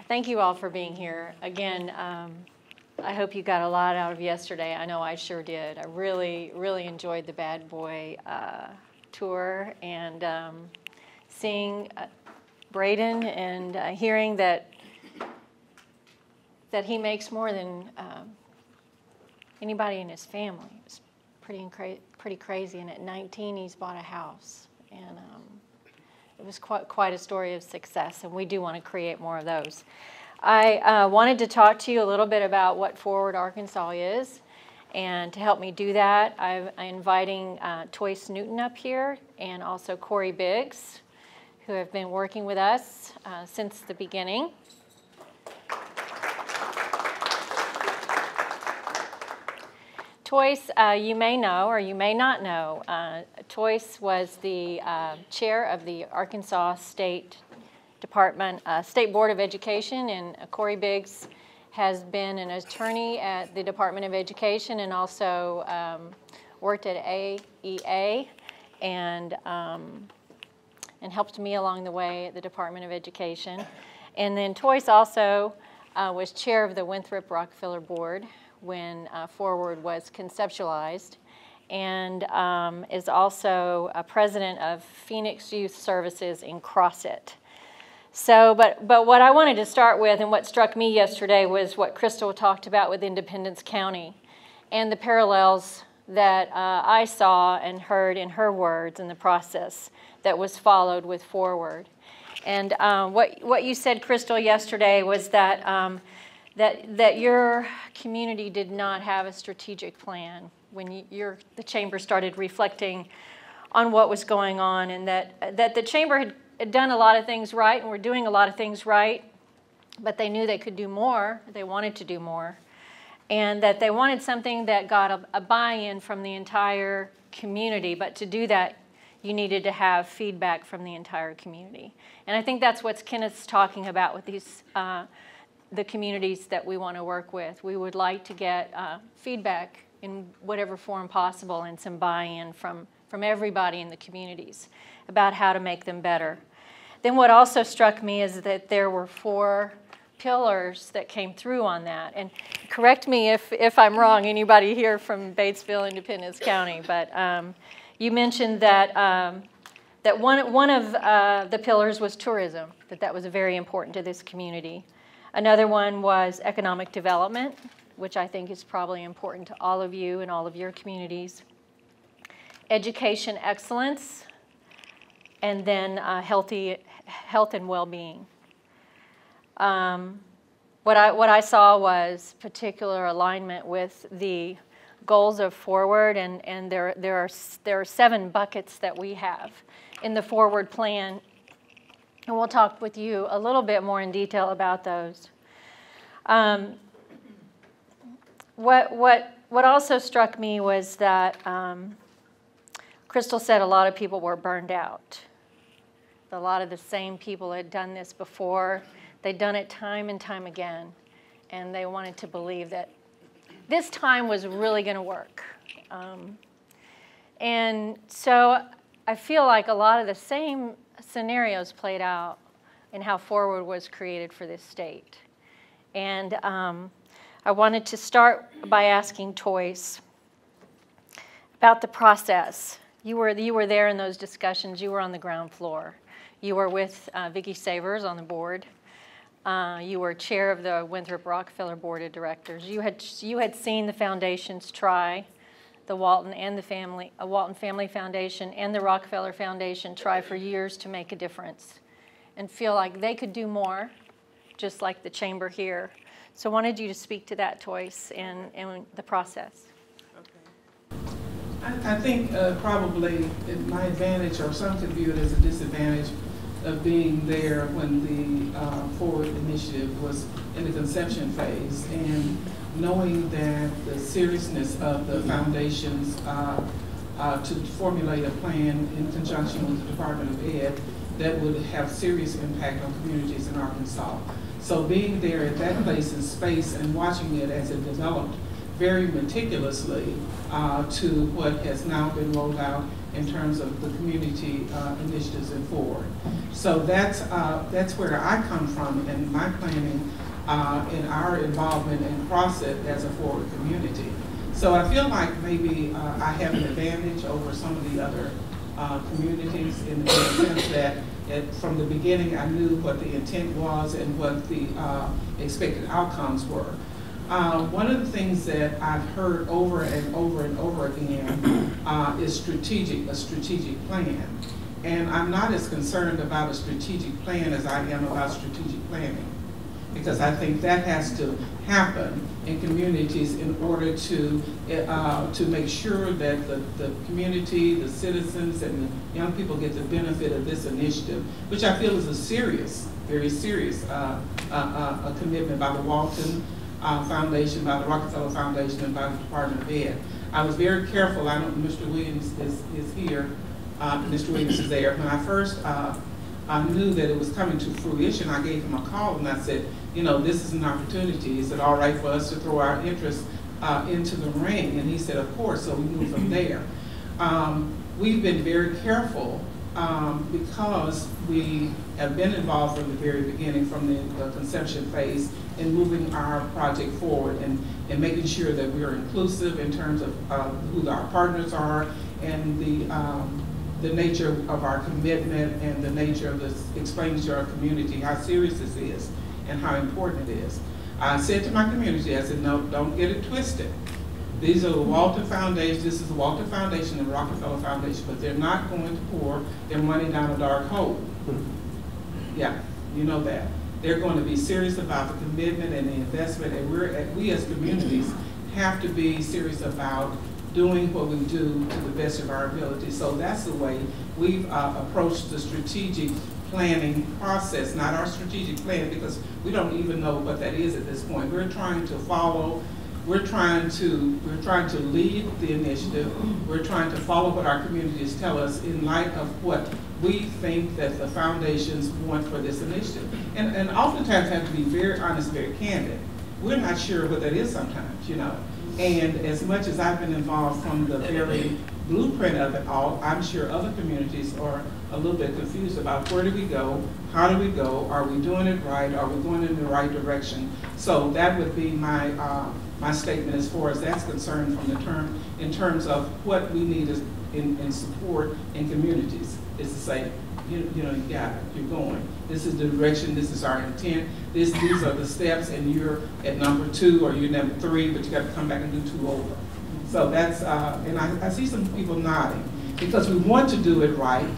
Thank you all for being here. Again, I hope you got a lot out of yesterday. I know I sure did. I really, really enjoyed the Bad Boy tour, and seeing Braden and hearing that he makes more than anybody in his family. It was pretty crazy. And at 19, he's bought a house, and it was quite a story of success. And we do want to create more of those. I wanted to talk to you a little bit about what ForwARD Arkansas is, and to help me do that, I'm inviting Toyce Newton up here, and also Corey Biggs, who have been working with us since the beginning. Toyce, you may know or you may not know, Toyce was the chair of the Arkansas State Department, State Board of Education, and Corey Biggs has been an attorney at the Department of Education and also worked at AEA and helped me along the way at the Department of Education. And then Toyce also was chair of the Winthrop Rockefeller Board when ForwARD was conceptualized, and is also a president of Phoenix Youth Services in CrossIT. So, but what I wanted to start with, and what struck me yesterday, was what Crystal talked about with Independence County and the parallels that I saw and heard in her words in the process that was followed with ForwARD. And what you said, Crystal, yesterday was that that your community did not have a strategic plan when the chamber started reflecting on what was going on, and that the chamber had done a lot of things right and were doing a lot of things right, but they knew they could do more. They wanted to do more, and that they wanted something that got a buy-in from the entire community. But to do that, you needed to have feedback from the entire community. And I think that's what Kenneth's talking about with these the communities that we want to work with. We would like to get feedback in whatever form possible and some buy-in from everybody in the communities about how to make them better. Then what also struck me is that there were 4 pillars that came through on that. And correct me if I'm wrong, anybody here from Batesville, Independence County, but you mentioned that that one of the pillars was tourism, that was very important to this community. Another one was economic development, which I think is probably important to all of you and all of your communities. Education excellence, and then health and well-being. What I saw was particular alignment with the goals of ForwARD, and there are 7 buckets that we have in the ForwARD plan. And we'll talk with you a little bit more in detail about those. What also struck me was that Crystal said a lot of people were burned out. A lot of the same people had done this before. They'd done it time and time again, and they wanted to believe that this time was really going to work. And so I feel like a lot of the same scenarios played out in how ForwARD was created for this state. And I wanted to start by asking Toyce about the process. You were there in those discussions. You were on the ground floor. You were with Vicki Savers on the board. You were chair of the Winthrop Rockefeller Board of Directors. You had seen the foundations try, the Walton Family Foundation and the Rockefeller Foundation try for years to make a difference and feel like they could do more, just like the chamber here. So I wanted you to speak to that, Toyce, and the process. Okay. I think probably my advantage, or some could view it as a disadvantage, of being there when the ForwARD initiative was in the conception phase, and knowing that the seriousness of the foundations to formulate a plan in conjunction with the Department of Ed that would have serious impact on communities in Arkansas. So being there at that place and space and watching it as it developed very meticulously to what has now been rolled out in terms of the community initiatives in ForwARD. So that's where I come from in my planning in our involvement and process as a ForwARD community. So I feel like maybe I have an advantage over some of the other communities in the sense that from the beginning I knew what the intent was and what the expected outcomes were. One of the things that I've heard over and over and over again is a strategic plan. And I'm not as concerned about a strategic plan as I am about strategic planning, because I think that has to happen in communities in order to make sure that the community, the citizens, and the young people get the benefit of this initiative, which I feel is a serious, very serious a commitment by the Walton Foundation, by the Rockefeller Foundation, and by the Department of Ed. I was very careful. I know Mr. Williams is here. Mr. Williams is there. When I first I knew that it was coming to fruition, I gave him a call and I said, you know, this is an opportunity. Is it all right for us to throw our interest into the ring? And he said, of course. So we moved from there. We've been very careful because we have been involved from the very beginning, from the conception phase, in moving our project forward and making sure that we are inclusive in terms of who our partners are and the nature of our commitment and the nature of this, explaining to our community how serious this is and how important it is. I said to my community, I said, no, don't get it twisted. These are the Walton Foundation, this is the Walton Foundation and Rockefeller Foundation, but they're not going to pour their money down a dark hole. Yeah, you know that. They're going to be serious about the commitment and the investment, and we as communities have to be serious about doing what we do to the best of our ability. So that's the way we've approached the strategic planning process, not our strategic plan, because we don't even know what that is at this point. We're trying to follow, we're trying to lead the initiative. We're trying to follow what our communities tell us in light of what we think that the foundations want for this initiative. And oftentimes have to be very honest, very candid. We're not sure what that is sometimes, you know. And as much as I've been involved from the very blueprint of it all, I'm sure other communities are a little bit confused about where do we go, how do we go, are we doing it right, are we going in the right direction? So that would be my my statement as far as that's concerned from the in terms of what we need in support in communities, is to say, you know, you got it, you're going. This is the direction, this is our intent, these are the steps, and you're at number 2 or you're number 3, but you got to come back and do 2 over. So that's, and I see some people nodding, because we want to do it right.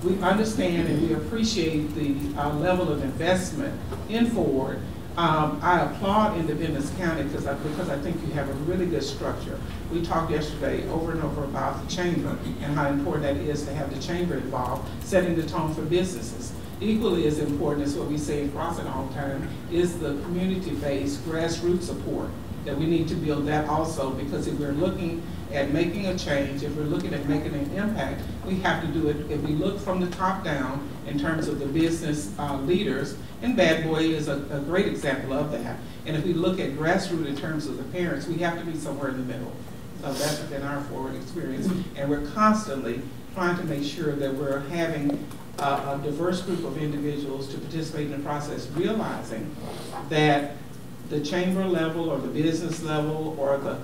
We understand and we appreciate the level of investment in ForwARD. I applaud Independence County because I think you have a really good structure. We talked yesterday over and over about the chamber and how important that is to have the chamber involved, setting the tone for businesses. Equally as important as what we say in CrossFit all the time is the community-based grassroots support, that we need to build that also, because if we're looking at making a change, if we're looking at making an impact, we have to do it. If we look from the top down in terms of the business leaders, and Bad Boy is a great example of that. And if we look at grassroots in terms of the parents, we have to be somewhere in the middle. So that's been our ForwARD experience. And we're constantly trying to make sure that we're having a diverse group of individuals to participate in the process, realizing that the chamber level or the business level or the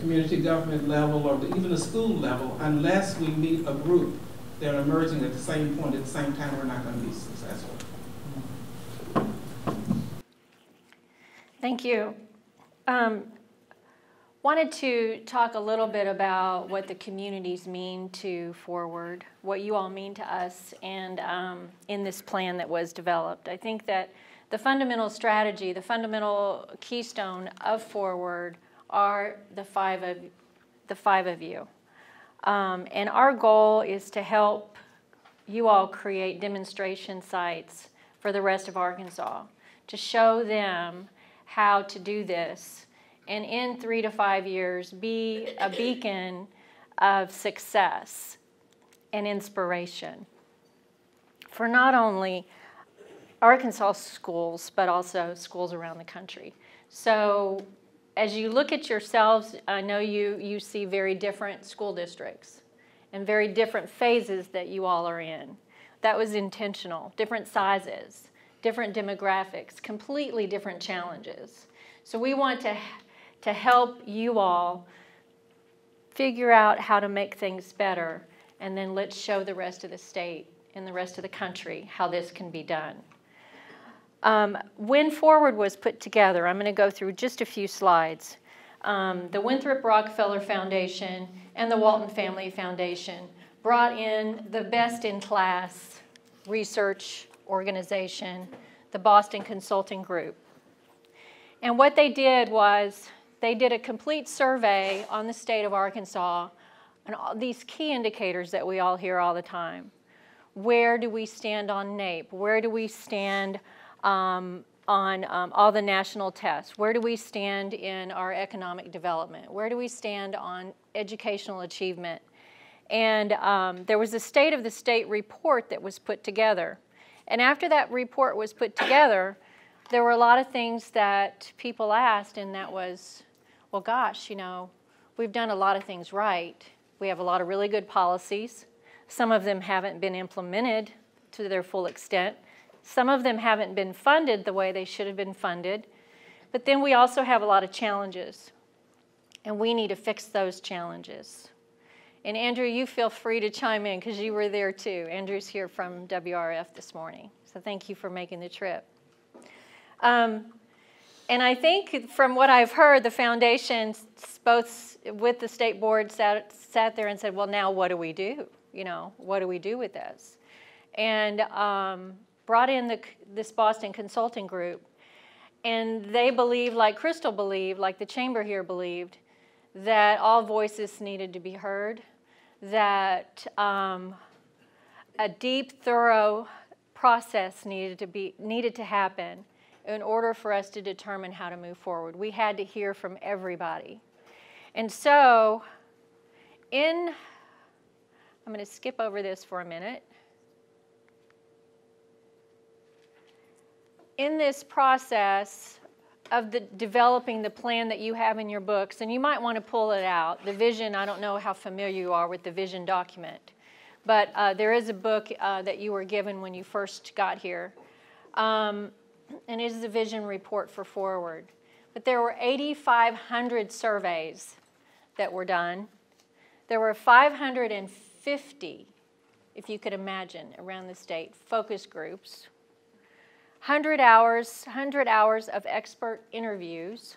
community government level or even the school level, unless we meet a group that are emerging at the same point at the same time, we're not going to be successful. Thank you. Wanted to talk a little bit about what the communities mean to ForwARD, what you all mean to us, and in this plan that was developed. I think that the fundamental strategy, the fundamental keystone of ForwARD are the five of you. And our goal is to help you all create demonstration sites for the rest of Arkansas, to show them how to do this, and in 3 to 5 years be a beacon of success and inspiration for not only Arkansas schools, but also schools around the country. So as you look at yourselves, I know you see very different school districts and very different phases that you all are in. That was intentional. Different sizes, different demographics, completely different challenges. So we want to help you all figure out how to make things better, and then let's show the rest of the state and the rest of the country how this can be done. When ForwARD was put together, I'm going to go through just a few slides. The Winthrop Rockefeller Foundation and the Walton Family Foundation brought in the best-in-class research organization, the Boston Consulting Group. And what they did was they did a complete survey on the state of Arkansas and all these key indicators that we all hear all the time. Where do we stand on NAEP? Where do we stand on all the national tests? Where do we stand in our economic development? Where do we stand on educational achievement? And there was a State of the State report that was put together. And after that report was put together, there were a lot of things that people asked, and that was, well, gosh, you know, we've done a lot of things right. We have a lot of really good policies. Some of them haven't been implemented to their full extent. Some of them haven't been funded the way they should have been funded. But then we also have a lot of challenges, and we need to fix those challenges. And Andrew, you feel free to chime in because you were there too. Andrew's here from WRF this morning, so thank you for making the trip. And I think from what I've heard, the foundation, both with the state board, sat there and said, well, now what do we do? You know, what do we do with this? And brought in this Boston Consulting Group. And they believe, like Crystal believed, like the chamber here believed, that all voices needed to be heard, that a deep, thorough process needed to happen in order for us to determine how to move forward. We had to hear from everybody. And so, I'm going to skip over this for a minute. In this process of developing the plan that you have in your books, and you might want to pull it out, the vision, I don't know how familiar you are with the vision document, but there is a book that you were given when you first got here. And it is the vision report for ForwARD. But there were 8,500 surveys that were done. There were 550, if you could imagine, around the state, focus groups. 100 hours of expert interviews.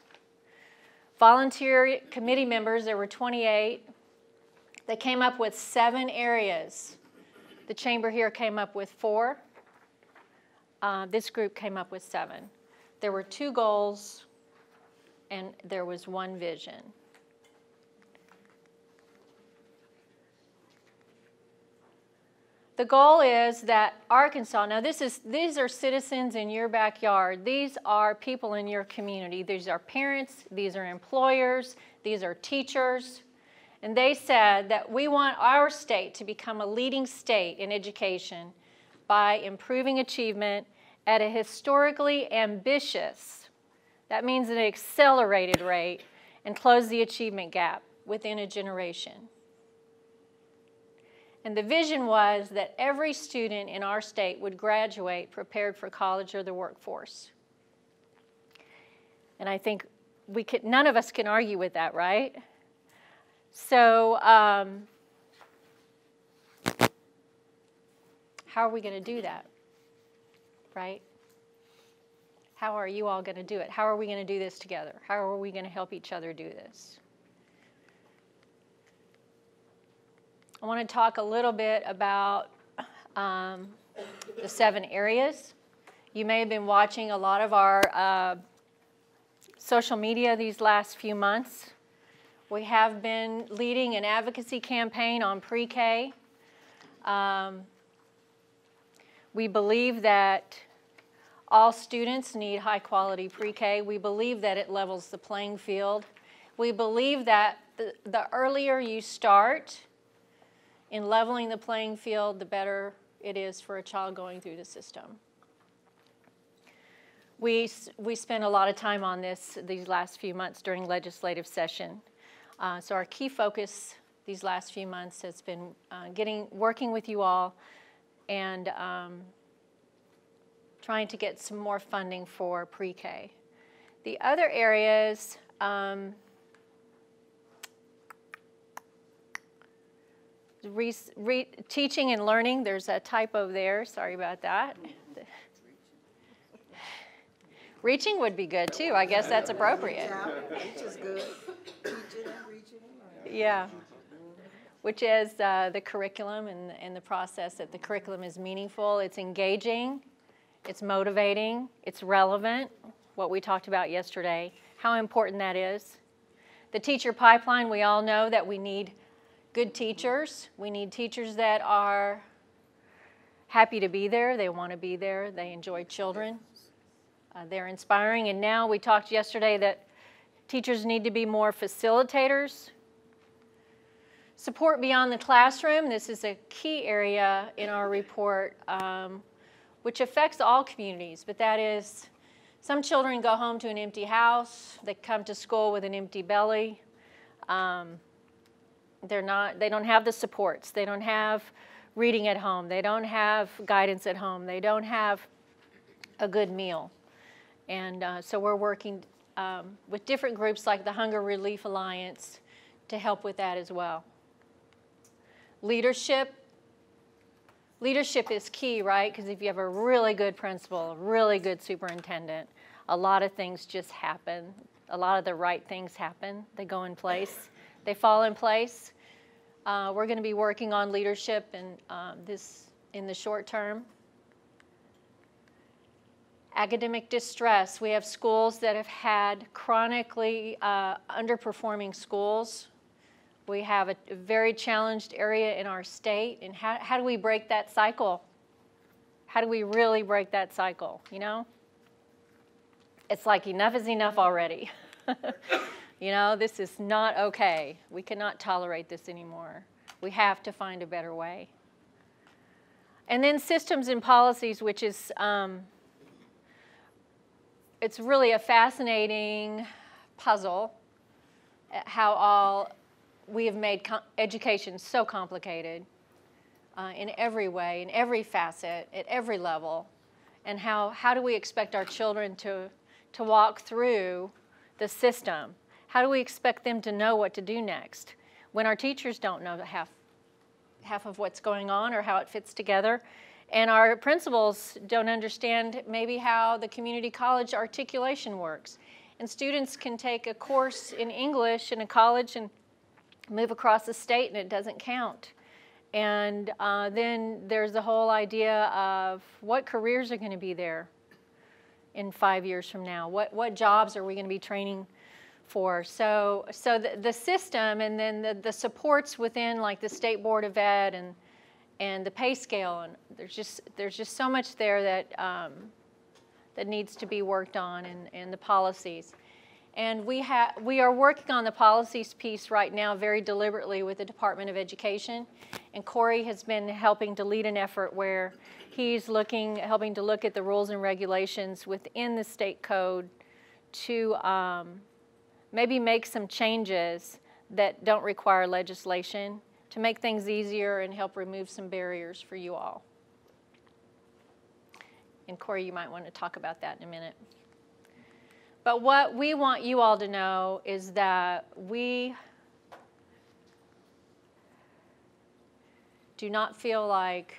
Volunteer committee members, there were 28. They came up with 7 areas. The chamber here came up with 4. This group came up with 7. There were 2 goals, and there was 1 vision. The goal is that Arkansas, now these are citizens in your backyard. These are people in your community. These are parents, these are employers, these are teachers. And they said that we want our state to become a leading state in education by improving achievement at a historically ambitious, that means an accelerated rate, and close the achievement gap within a generation. And the vision was that every student in our state would graduate prepared for college or the workforce. And I think none of us can argue with that, right? So how are we going to do that, right? How are you all going to do it? How are we going to do this together? How are we going to help each other do this? I want to talk a little bit about the 7 areas. You may have been watching a lot of our social media these last few months. We have been leading an advocacy campaign on pre-K. We believe that all students need high-quality pre-K. We believe that it levels the playing field. We believe that the earlier you start in leveling the playing field, the better it is for a child going through the system. We spent a lot of time on these last few months during legislative session. So our key focus these last few months has been working with you all and trying to get some more funding for pre-K. The other areas, teaching and learning, there's a typo there, sorry about that. Reaching would be good too, I guess that's appropriate. Reach is good. Teaching and reaching. Yeah, which is the curriculum and the process that the curriculum is meaningful, it's engaging, it's motivating, it's relevant, what we talked about yesterday, how important that is. The teacher pipeline, we all know that we need good teachers. We need teachers that are happy to be there, they want to be there, they enjoy children. They're inspiring, and now we talked yesterday that teachers need to be more facilitators. Support beyond the classroom, this is a key area in our report, which affects all communities, but that is, some children go home to an empty house, they come to school with an empty belly. They don't have the supports, they don't have reading at home, they don't have guidance at home, they don't have a good meal. And so we're working with different groups like the Hunger Relief Alliance to help with that as well. Leadership is key, right? Because if you have a really good principal, a really good superintendent, a lot of things just happen. A lot of the right things happen. They go in place. They fall in place. We're going to be working on leadership in the short term. Academic distress. We have schools that have had chronically underperforming schools. We have a very challenged area in our state, and how do we break that cycle? How do we really break that cycle, you know? It's like enough is enough already. You know, this is not okay. We cannot tolerate this anymore. We have to find a better way. And then systems and policies, which is it's really a fascinating puzzle at how we have made education so complicated in every way, in every facet, at every level. And how do we expect our children to walk through the system? How do we expect them to know what to do next when our teachers don't know half of what's going on or how it fits together? And our principals don't understand maybe how the community college articulation works. And students can take a course in English in a college and move across the state and it doesn't count. And then there's the whole idea of what careers are going to be there in 5 years from now. What jobs are we going to be training for? So the system and then the supports within like the State Board of Ed and the pay scale, and there's just so much there that that needs to be worked on, and the policies. And we are working on the policies piece right now very deliberately with the Department of Education, and Corey has been helping to lead an effort where he's helping to look at the rules and regulations within the state code to maybe make some changes that don't require legislation, to make things easier and help remove some barriers for you all. And Corey, you might want to talk about that in a minute. But what we want you all to know is that we do not feel like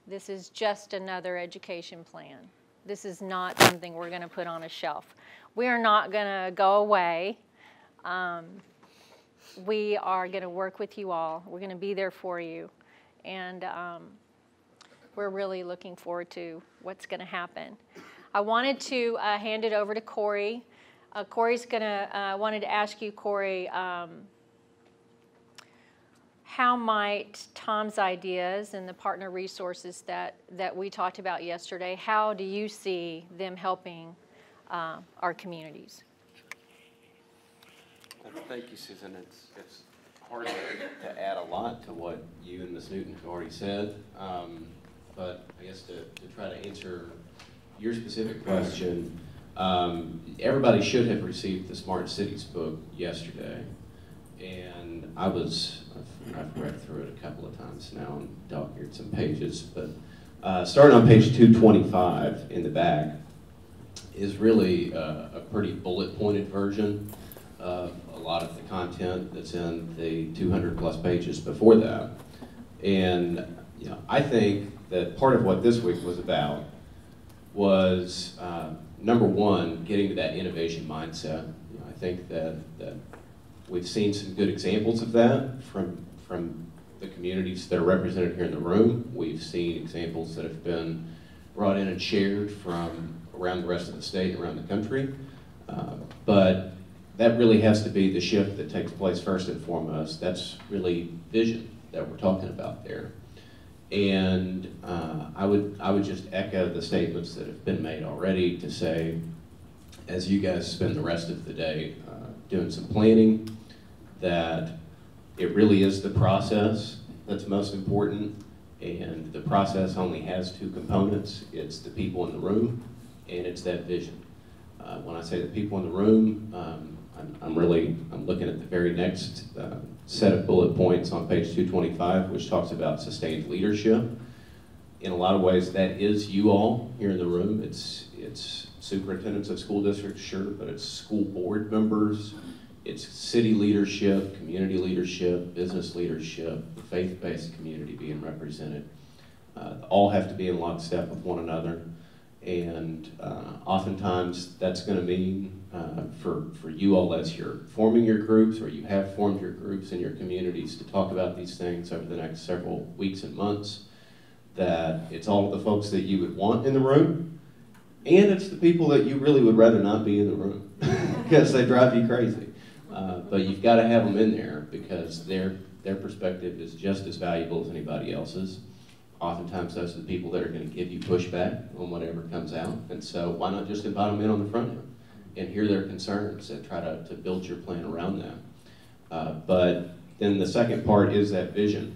this is just another education plan. This is not something we're going to put on a shelf. We are not going to go away. We are going to work with you all. We're going to be there for you. And we're really looking forward to what's going to happen. I wanted to hand it over to Corey. Corey's wanted to ask you, Corey, how might Tom's ideas and the partner resources that we talked about yesterday, how do you see them helping our communities? Thank you, Susan. It's hard to add a lot to what you and Ms. Newton have already said, but I guess to try to answer your specific question, Everybody should have received the Smart Cities book yesterday, and I've read through it a couple of times now and dog-eared some pages, but starting on page 225 in the back is really a pretty bullet-pointed version of a lot of the content that's in the 200-plus pages before that. And I think that part of what this week was about was, number one, getting to that innovation mindset. I think that we've seen some good examples of that from the communities that are represented here in the room. We've seen examples that have been brought in and shared from around the rest of the state and around the country. But that really has to be the shift that takes place first and foremost. That's really vision that we're talking about there. And I would just echo the statements that have been made already to say, as you guys spend the rest of the day doing some planning, that it really is the process that's most important, and the process only has two components. It's the people in the room, and it's that vision. When I say the people in the room, I'm looking at the very next set of bullet points on page 225, which talks about sustained leadership. In a lot of ways, that is you all here in the room. It's superintendents of school districts, sure, but it's school board members, it's city leadership, community leadership, business leadership, the faith-based community being represented. All have to be in lockstep with one another. And oftentimes that's going to mean for you all as you're forming your groups, or you have formed your groups in your communities to talk about these things over the next several weeks and months, that it's all of the folks that you would want in the room, and it's the people that you really would rather not be in the room because they drive you crazy. But you've got to have them in there because their perspective is just as valuable as anybody else's. Oftentimes those are the people that are going to give you pushback on whatever comes out, and so why not just invite them in on the front end and hear their concerns and try to build your plan around that. But then the second part is that vision,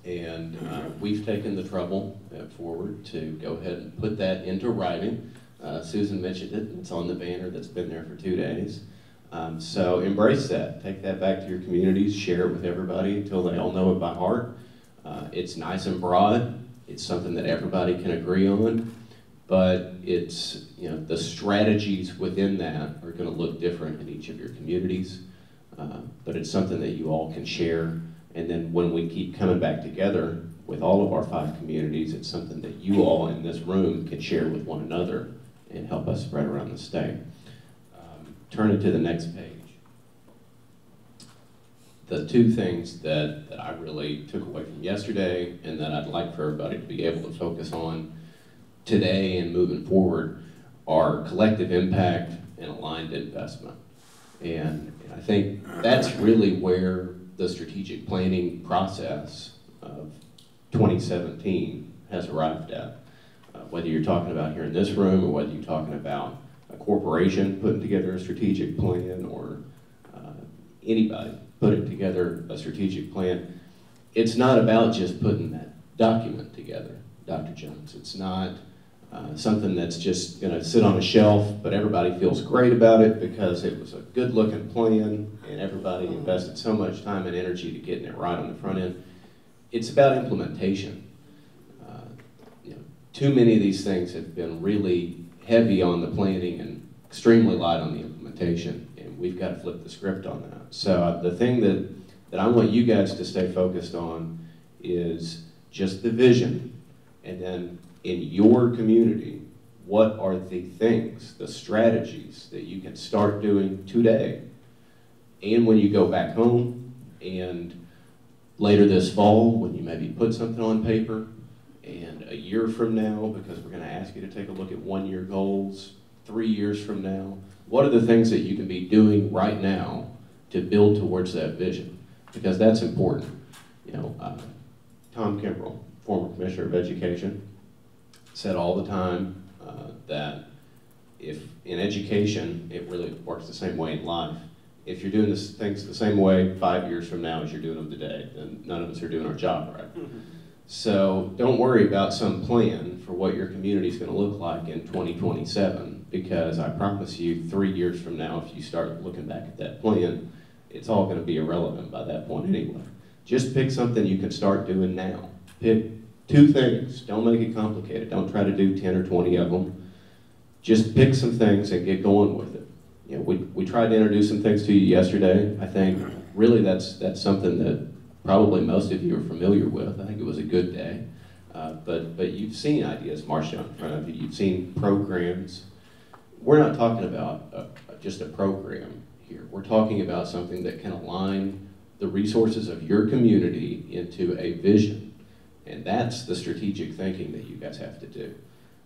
and we've taken the trouble at ForwARD to go ahead and put that into writing. Susan mentioned it, it's on the banner that's been there for 2 days. So embrace that, take that back to your communities, share it with everybody until they all know it by heart. It's nice and broad. It's something that everybody can agree on, but it's, the strategies within that are going to look different in each of your communities. But it's something that you all can share, and then when we keep coming back together with all of our 5 communities, it's something that you all in this room can share with one another and help us spread around the state. Turn it to the next page. The 2 things that I really took away from yesterday and that I'd like for everybody to be able to focus on today and moving forward are collective impact and aligned investment. And I think that's really where the strategic planning process of 2017 has arrived at. Whether you're talking about here in this room, or whether you're talking about a corporation putting together a strategic plan, or anybody putting together a strategic plan, it's not about just putting that document together, Dr. Jones. It's not something that's just going to sit on a shelf, but everybody feels great about it because it was a good-looking plan and everybody invested so much time and energy to getting it right on the front end. It's about implementation. Too many of these things have been really heavy on the planning and extremely light on the implementation, and we've got to flip the script on that. So the thing that I want you guys to stay focused on is just the vision, and then in your community, what are the things, the strategies that you can start doing today, and when you go back home, and later this fall, when you maybe put something on paper, and a year from now, because we're going to ask you to take a look at 1-year goals, 3 years from now, what are the things that you can be doing right now to build towards that vision? Because that's important. Tom Kimbrell, former Commissioner of Education, said all the time that if in education, it really works the same way in life. If you're doing things the same way 5 years from now as you're doing them today, then none of us are doing our job right. So don't worry about some plan for what your community is going to look like in 2027. because I promise you 3 years from now, if you start looking back at that plan, it's all going to be irrelevant by that point anyway. Just pick something you can start doing now. Pick 2 things. Don't make it complicated. Don't try to do 10 or 20 of them. Just pick some things and get going with it. You know, we tried to introduce some things to you yesterday. I think really that's something that probably most of you are familiar with. I think it was a good day. But you've seen ideas marched out in front of you. You've seen programs. We're not talking about just a program here. We're talking about something that can align the resources of your community into a vision. And that's the strategic thinking that you guys have to do.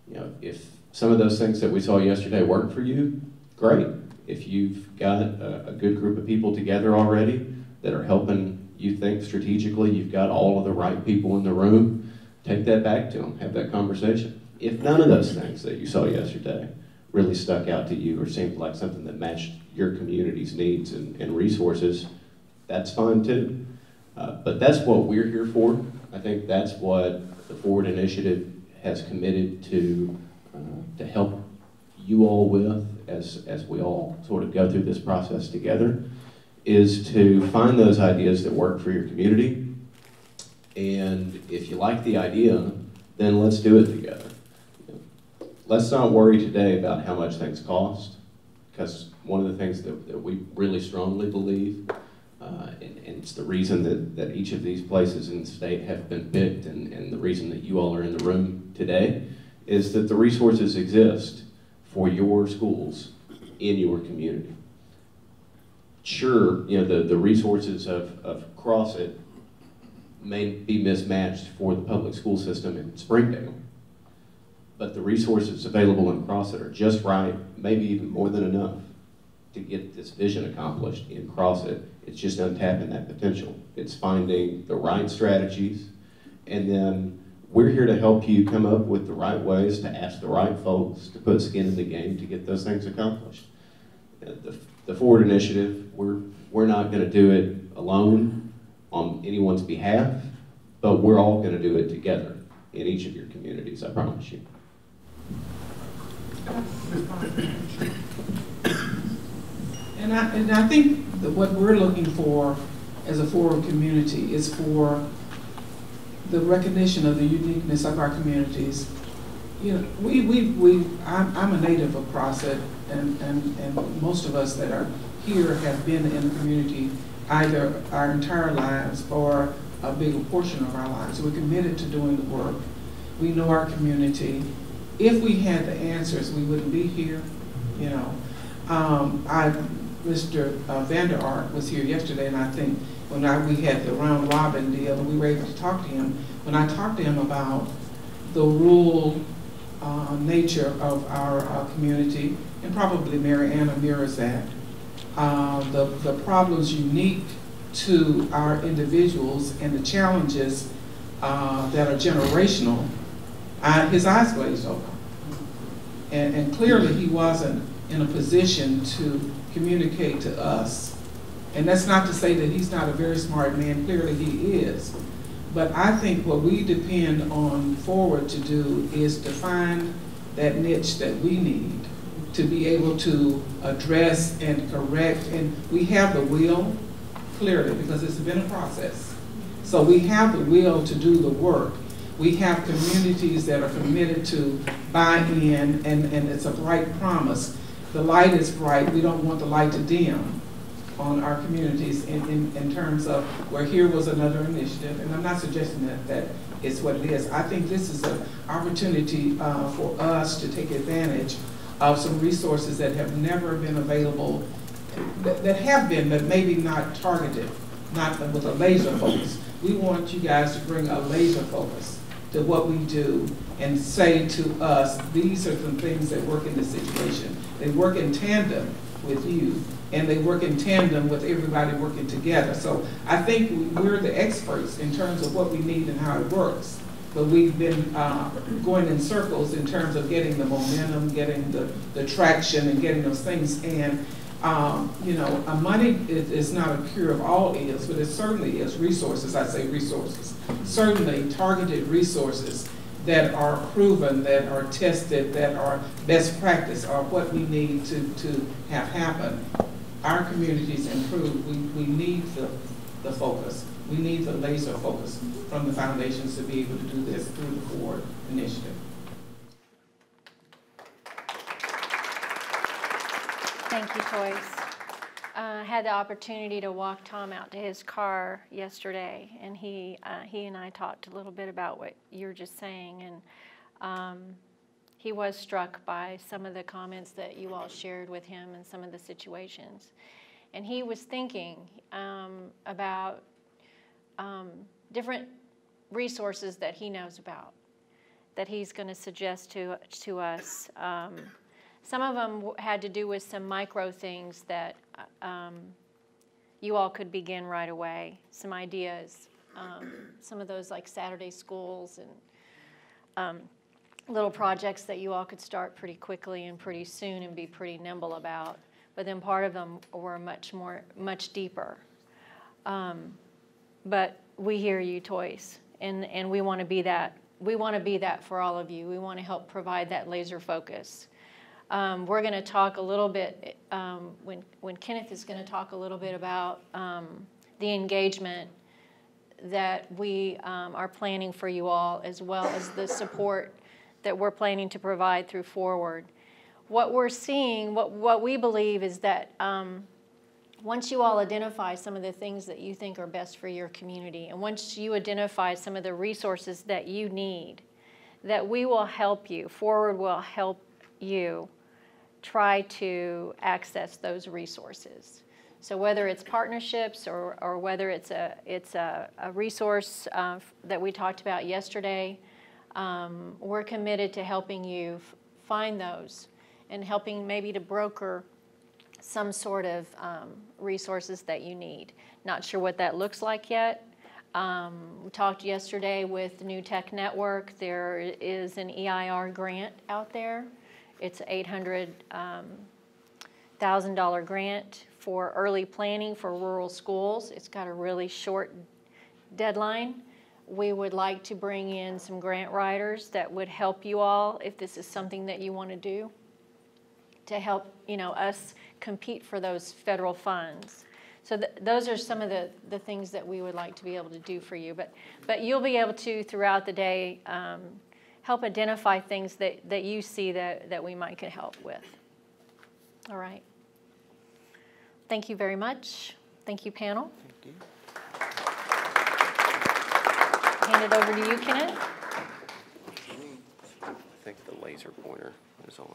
You know, if some of those things that we saw yesterday work for you, great. If you've got a good group of people together already that are helping you think strategically, you've got all of the right people in the room, take that back to them, have that conversation. If none of those things that you saw yesterday really stuck out to you or seemed like something that matched your community's needs and resources, that's fine too. But that's what we're here for. I think that's what the ForwARD initiative has committed to help you all with as we all sort of go through this process together, is to find those ideas that work for your community. And if you like the idea, then let's do it together. Let's not worry today about how much things cost, because one of the things that we really strongly believe, and it's the reason that each of these places in the state have been picked, and the reason that you all are in the room today, is that the resources exist for your schools in your community. Sure, you know, the resources of CrossIt may be mismatched for the public school system in Springdale, but the resources available in CrossIt are just right, maybe even more than enough to get this vision accomplished in CrossIt. It's just untapping that potential. It's finding the right strategies, and then we're here to help you come up with the right ways to ask the right folks to put skin in the game to get those things accomplished. The ForwARD initiative, we're not going to do it alone on anyone's behalf, but we're all going to do it together in each of your communities, I promise you. And I think that what we're looking for as a ForwARD community is for the recognition of the uniqueness of our communities. You know, I'm a native of CrossIt, and most of us that are here have been in the community either our entire lives or a bigger portion of our lives. So we're committed to doing the work. We know our community. If we had the answers, we wouldn't be here, you know. Mr. Vander Ark was here yesterday, and I think when we had the round robin deal, and we were able to talk to him, when I talked to him about the rural nature of our community, and probably Mary Anna mirrors that, the problems unique to our individuals and the challenges that are generational, his eyes glazed over. And clearly he wasn't in a position to communicate to us. And that's not to say that he's not a very smart man, clearly he is. But I think what we depend on ForwARD to do is to find that niche that we need to be able to address and correct. And we have the will, clearly, because it's been a process. So we have the will to do the work. We have communities that are committed to buy in, and it's a bright promise. The light is bright. We don't want the light to dim on our communities in terms of where here was another initiative. And I'm not suggesting that it's what it is. I think this is an opportunity for us to take advantage of some resources that have never been available, that have been, but maybe not targeted, not with a laser focus. We want you guys to bring a laser focus to what we do and say to us, these are some things that work in this situation. They work in tandem with you, and they work in tandem with everybody working together. So I think we're the experts in terms of what we need and how it works. But we've been going in circles in terms of getting the momentum, getting the traction, and getting those things. And you know, money is not a cure of all ills, but it certainly is resources. I say resources. Certainly targeted resources that are proven, that are tested, that are best practice, are what we need to have happen. Our communities improve. We need the focus. We need the laser focus from the foundations to be able to do this through the ForwARD initiative. Thank you, Joyce. I had the opportunity to walk Tom out to his car yesterday, and he and I talked a little bit about what you're just saying, and he was struck by some of the comments that you all shared with him and some of the situations. And he was thinking about different resources that he knows about, that he's going to suggest to us. Some of them had to do with some micro things that you all could begin right away, some ideas. Some of those like Saturday schools and little projects that you all could start pretty quickly and pretty soon and be pretty nimble about. But then part of them were much deeper. But we hear you, Toys, and we want to be that. We want to be that for all of you. We want to help provide that laser focus. We're going to talk a little bit, when Kenneth is going to talk a little bit about the engagement that we are planning for you all, as well as the support that we're planning to provide through ForwARD. What we're seeing, what we believe is that once you all identify some of the things that you think are best for your community, and once you identify some of the resources that you need, that we will help you, ForwARD will help you try to access those resources. So whether it's partnerships or whether it's a resource that we talked about yesterday, we're committed to helping you find those and helping maybe to broker some sort of resources that you need. Not sure what that looks like yet. We talked yesterday with the New Tech Network. There is an EIR grant out there. It's an $800,000 grant for early planning for rural schools. It's got a really short deadline. We would like to bring in some grant writers that would help you all if this is something that you want to do, to help us compete for those federal funds. So those are some of the things that we would like to be able to do for you. But you'll be able to, throughout the day, help identify things that you see that we might could help with. All right. Thank you very much. Thank you, panel. Thank you. Hand it over to you, Kenneth. I think the laser pointer is on.